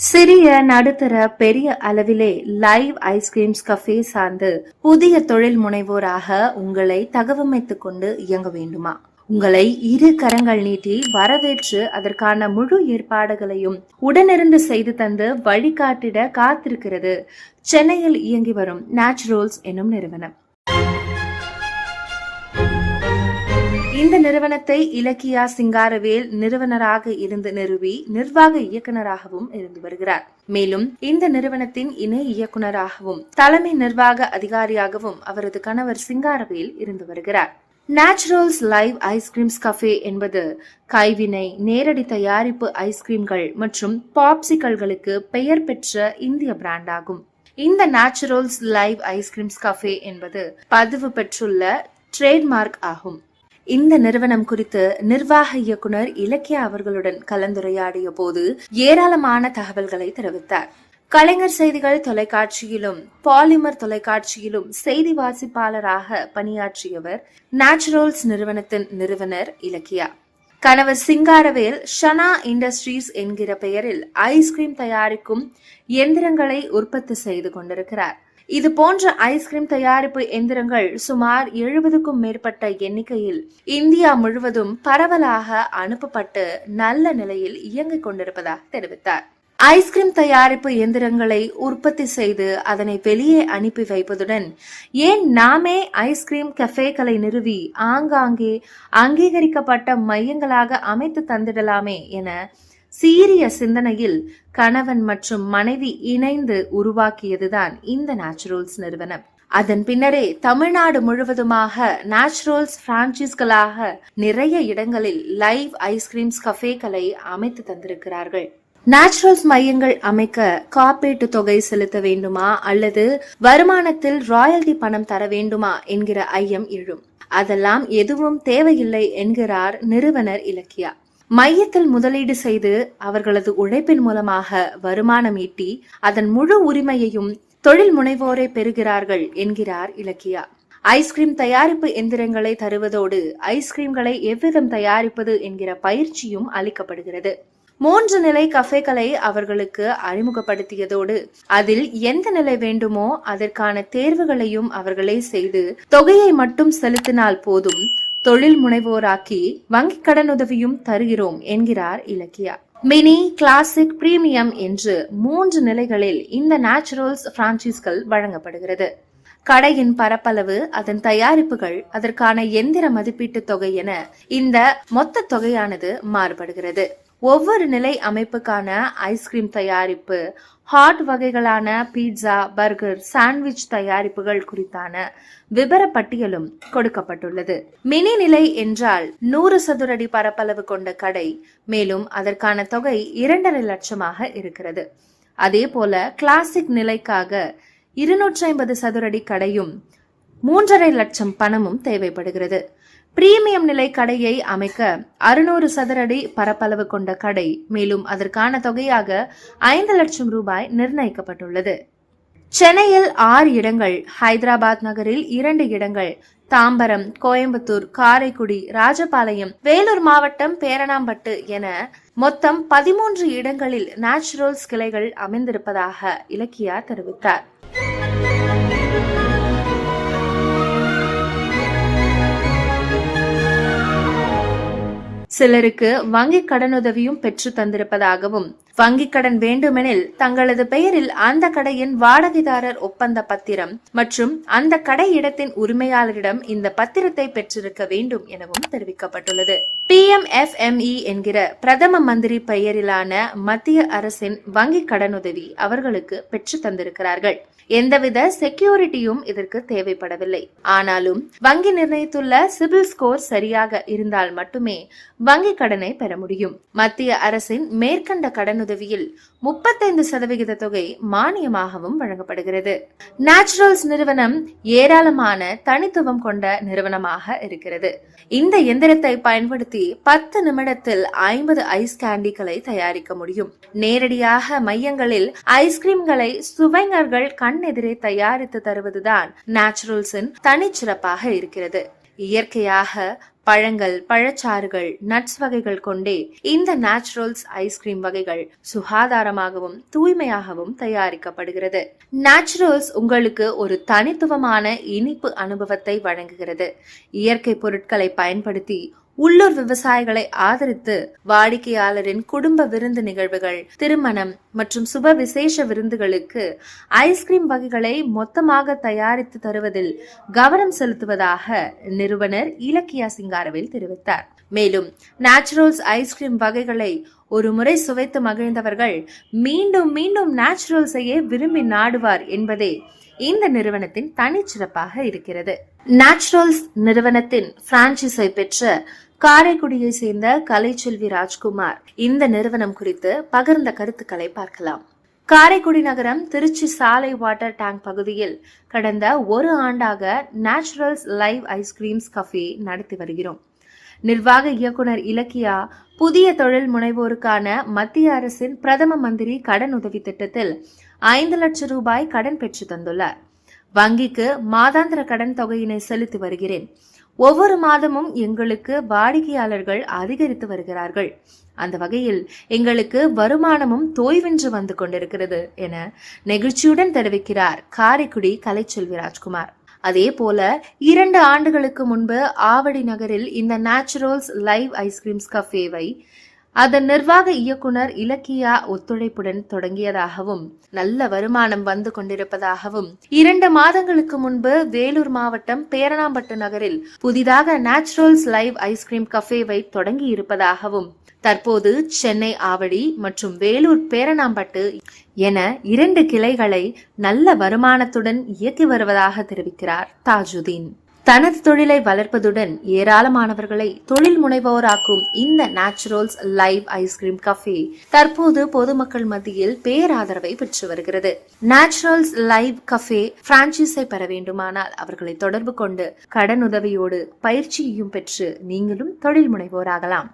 சிறிய நடுத்தர பெரிய அளவிலே லைவ் ஐஸ்கிரீம்ஸ் கஃபே சார்ந்து புதிய தொழில் முனைவோராக உங்களை தகவமைத்துக் கொண்டு இயங்க வேண்டுமா? உங்களை இரு கரங்கள் நீட்டி வரவேற்று அதற்கான முழு ஏற்பாடுகளையும் உடனிருந்து செய்து தந்து வழிகாட்டிட காத்திருக்கிறது சென்னையில் இயங்கி வரும் நேச்சுரல்ஸ் எனும் நிறுவனம். இந்த நிறுவனத்தை இலக்கியா சிங்காரவேல் நிறுவனராக இருந்து நிறுவி நிர்வாக இயக்குநராகவும் இருந்து வருகிறார். மேலும் இந்த நிறுவனத்தின் இணை இயக்குநராகவும் தலைமை நிர்வாக அதிகாரியாகவும் அவரது கணவர் சிங்காரவேல் இருந்து வருகிறார். நேச்சுரல்ஸ் லைவ் ஐஸ்கிரீம்ஸ் கஃபே என்பது கைவினை நேரடி தயாரிப்பு ஐஸ்கிரீம்கள் மற்றும் பாப்சிக்கல்களுக்கு பெயர் பெற்ற இந்திய பிராண்ட் ஆகும். இந்த நேச்சுரல்ஸ் லைவ் ஐஸ்கிரீம்ஸ் கஃபே என்பது பதிவு பெற்றுள்ள ட்ரேட்மார்க் ஆகும். இந்த நிறுவனம் குறித்து நிர்வாக இயக்குனர் இலக்கியா அவர்களுடன் கலந்துரையாடிய போது ஏராளமான தகவல்களை தெரிவித்தார். கலைஞர் செய்திகள் தொலைக்காட்சியிலும் பாலிமர் தொலைக்காட்சியிலும் செய்தி வாசிப்பாளராக பணியாற்றியவர் நேச்சுரல்ஸ் நிறுவனத்தின் நிறுவனர் இலக்கியா. கணவர் சிங்காரவேல் ஷனா இண்டஸ்ட்ரீஸ் என்கிற பெயரில் ஐஸ்கிரீம் தயாரிக்கும் எந்திரங்களை உற்பத்தி செய்து கொண்டிருக்கிறார். இது போன்ற ஐஸ்கிரீம் தயாரிப்பு எந்திரங்கள் சுமார் 70க்கும் மேற்பட்ட எண்ணிக்கையில் இந்தியா முழுவதும் பரவலாக அனுப்பப்பட்டு நல்ல நிலையில் இயங்கிக் கொண்டிருப்பதாக தெரிவித்தார். ஐஸ்கிரீம் தயாரிப்பு எந்திரங்களை உற்பத்தி செய்து அதனை வெளியே அனுப்பி வைப்பதுடன் ஏன் நாமே ஐஸ்கிரீம் கஃபேக்களை நிறுவி ஆங்காங்கே அங்கீகரிக்கப்பட்ட மையங்களாக அமைத்து தந்திடலாமே என சீரிய சிந்தனையில் கணவன் மற்றும் மனைவி இணைந்து உருவாக்கியதுதான் இந்த நேச்சுரல்ஸ் நிறுவனம். அதன் பின்னரே தமிழ்நாடு முழுவதுமாக நேச்சுரல்ஸ் பிரான்சைஸ்களாக நிறைய இடங்களில் லைவ் ஐஸ்கிரீம்ஸ் கஃபேக்களை அமைத்து தந்திருக்கிறார்கள். நேச்சுரல்ஸ் மையங்கள் அமைக்க காப்பீட்டு தொகை செலுத்த வேண்டுமா அல்லது வருமானத்தில் ராயல்டி பணம் தர வேண்டுமா என்கிற ஐயம் எழும். அதெல்லாம் எதுவும் தேவையில்லை என்கிறார் நிறுவனர் இலக்கியா. மையத்தில் முதலீடு செய்து அவர்களது உழைப்பின் மூலமாக வருமானம் ஈட்டி அதன் முழு உரிமையையும் தொழில் முனைவோரை பெறுகிறார்கள் என்கிறார் இலக்கியா. ஐஸ்கிரீம் தயாரிப்பு எந்திரங்களை தருவதோடு ஐஸ்கிரீம்களை எவ்விதம் தயாரிப்பது என்கிற பயிற்சியும் அளிக்கப்படுகிறது. 3 நிலை கஃபேக்களை அவர்களுக்கு அறிமுகப்படுத்தியதோடு அதில் எந்த நிலை வேண்டுமோ அதற்கான தேர்வுகளையும் அவர்களே செய்து தொகையை மட்டும் செலுத்தினால் போதும் தொழில் முனைவோராக்கி வங்கி கடனுதவியும் தருகிறோம் என்கிறார் இலக்கியா. மினி, கிளாசிக், பிரீமியம் என்று 3 நிலைகளில் இந்த நேச்சுரல்ஸ் பிரான்சைஸ்கள் வழங்கப்படுகிறது. கடையின் பரப்பளவு, அதன் தயாரிப்புகள், அதற்கான எந்திர மதிப்பீட்டு தொகை என இந்த மொத்த தொகையானது மாறுபடுகிறது. ஒவ்வொரு நிலை அமைப்புக்கான ஐஸ்கிரீம் தயாரிப்பு, ஹாட் வகைகளான பீட்சா, பர்கர், சாண்ட்விச் தயாரிப்புகள் குறித்தான விபர பட்டியலும் கொடுக்கப்பட்டுள்ளது. மினி நிலை என்றால் 100 சதுரடி பரப்பளவு கொண்ட கடை. மேலும் அதற்கான தொகை 2.5 லட்சமாக இருக்கிறது. அதே போல கிளாசிக் நிலைக்காக 250 சதுரடி கடையும் 3.5 லட்சம் பணமும் தேவைப்படுகிறது. பிரீமியம் நிலை கடையை அமைக்க 600 சதுரடி பரப்பளவு கொண்ட கடை. மேலும் அதற்கான தொகையாக 5 லட்சம் ரூபாய் நிர்ணயிக்கப்பட்டுள்ளது. சென்னையில் 6 இடங்கள், ஹைதராபாத் நகரில் 2 இடங்கள், தாம்பரம், கோயம்புத்தூர், காரைக்குடி, ராஜபாளையம், வேலூர் மாவட்டம் பேரணாம்பட்டு என மொத்தம் 13 இடங்களில் நேச்சுரல்ஸ் கிளைகள் அமைந்திருப்பதாக இலக்கியா தெரிவித்தார். சிலருக்கு வங்கி கடனுதவியும் பெற்று தந்திருப்பதாகவும், வங்கி கடன் வேண்டுமெனில் தங்களது பெயரில் அந்த கடையின் வாடகைதாரர் ஒப்பந்த பத்திரம் மற்றும் அந்த கடை இடத்தின் உரிமையாளரிடம் இந்த பத்திரத்தை பெற்றிருக்க வேண்டும் எனவும் தெரிவிக்கப்பட்டுள்ளது. PMFME என்கிற பிரதம மந்திரி பெயரிலான மத்திய அரசின் வங்கி கடனுதவி அவர்களுக்கு பெற்று தந்திருக்கிறார்கள். எந்தவித செக்யூரிட்டியும் இதற்கு தேவைப்படவில்லை. ஆனாலும் வங்கி நிர்ணயித்துள்ள சிபில் ஸ்கோர் சரியாக இருந்தால் மட்டுமே வங்கி கடனை பெற முடியும். மத்திய அரசின் மேற்கண்ட கடனுதவியில் 35% தொகை மானியமாகவும் வழங்கப்படுகிறது. நேச்சுரல்ஸ் நிறுவனம் ஏராளமான தனித்துவம் கொண்ட நிறுவனமாக இருக்கிறது. இந்த எந்திரத்தை பயன்படுத்தி 10 நிமிடத்தில் 50 ஐஸ் கேண்டிகளை தயாரிக்க முடியும். நேரடியாக மையங்களில் ஐஸ்கிரீம்களை சுவைஞர்கள் கண் எதிரே தயாரித்து தருவதுதான் நேச்சுரல்ஸின் தனிச்சிறப்பாக இருக்கிறது. இயற்கையாக பழங்கள், பழச்சாறுகள், நட்ஸ் வகைகள் கொண்டே இந்த நேச்சுரல்ஸ் ஐஸ்கிரீம் வகைகள் சுகாதாரமாகவும் தூய்மையாகவும் தயாரிக்கப்படுகிறது. நேச்சுரல்ஸ் உங்களுக்கு ஒரு தனித்துவமான இனிப்பு அனுபவத்தை வழங்குகிறது. இயற்கை பொருட்களை பயன்படுத்தி உள்ளூர் விவசாயிகளை ஆதரித்து வாடிக்கையாளரின் குடும்ப விருந்து நிகழ்வுகள், திருமணம் மற்றும் சுப விசேஷ விருந்துகளுக்கு ஐஸ்கிரீம் வகைகளை மொத்தமாக தயாரித்து தருவதில் கவனம் செலுத்துவதாக நிறுவனர் இலக்கியா சிங்காரவேல் தெரிவித்தார். மேலும் நேச்சுரல்ஸ் ஐஸ்கிரீம் வகைகளை ஒரு முறை சுவைத்து மகிழ்ந்தவர்கள் மீண்டும் மீண்டும் நேச்சுரல்ஸையே விரும்பி நாடுவார் என்பதே இந்த நிறுவனத்தின் தனிச்சிறப்பாக இருக்கிறது. நேச்சுரல்ஸ் நிறுவனத்தின் பிரான்சைஸை பெற்ற காரைக்குடியை சேர்ந்த கலைச்செல்வி ராஜ்குமார் இந்த நிறுவனம் குறித்து பகிர்ந்த கருத்துக்களை பார்க்கலாம். காரைக்குடி நகரம் திருச்சி சாலை வாட்டர் டேங்க் பகுதியில் கடந்த ஒரு ஆண்டாக நேச்சுரல்ஸ் லைவ் ஐஸ்கிரீம்ஸ் கஃபே நடத்தி வருகிறோம். நிர்வாக இயக்குனர் இலக்கியா புதிய தொழில் முனைவோருக்கான மத்திய அரசின் பிரதம மந்திரி கடன் உதவி திட்டத்தில் 5 லட்சம் ரூபாய் கடன் பெற்று தந்துள்ளார். வங்கிக்கு மாதாந்திர கடன் தொகையினை செலுத்தி வருகிறேன். ஒவ்வொரு மாதமும் எங்களுக்கு வாடிக்கையாளர்கள் அதிகரித்து வருகிறார்கள். அந்த வகையில் எங்களுக்கு வருமானமும் தோய்வின்றி வந்து கொண்டிருக்கிறது என நெகிழ்ச்சியுடன் தெரிவிக்கிறார் காரைக்குடி கலைச்செல்வி ராஜ்குமார். அதே போல 2 ஆண்டுகளுக்கு முன்பு ஆவடி நகரில் இந்த நேச்சுரல்ஸ் லைவ் ஐஸ்கிரீம்ஸ் கஃபேவை அதன் நிர்வாக இயக்குனர் இலக்கியா ஒத்துழைப்புடன் தொடங்கியதாகவும் நல்ல வருமானம் வந்து கொண்டிருப்பதாகவும் 2 மாதங்களுக்கு முன்பு வேலூர் மாவட்டம் பேரணாம்பட்டு நகரில் புதிதாக நேச்சுரல்ஸ் லைவ் ஐஸ்கிரீம் கஃபேவை தொடங்கி இருப்பதாகவும் தற்போது சென்னை ஆவடி மற்றும் வேலூர் பேரணாம்பட்டு என 2 கிளைகளை நல்ல வருமானத்துடன் இயக்கி வருவதாக தெரிவிக்கிறார் தாஜுதீன். தனது தொழிலை வளர்ப்பதுடன் ஏராளமானவர்களை தொழில் முனைவோராக்கும் இந்த நேச்சுரல்ஸ் லைவ் ஐஸ்கிரீம் கஃபே தற்போது பொதுமக்கள் மத்தியில் பேராதரவை பெற்று வருகிறது. நேச்சுரல்ஸ் லைவ் கஃபே பிரான்சைஸை பெற வேண்டுமானால் அவர்களை தொடர்பு கொண்டு கடன் உதவியோடு பயிற்சியையும் பெற்று நீங்களும் தொழில் முனைவோராகலாம்.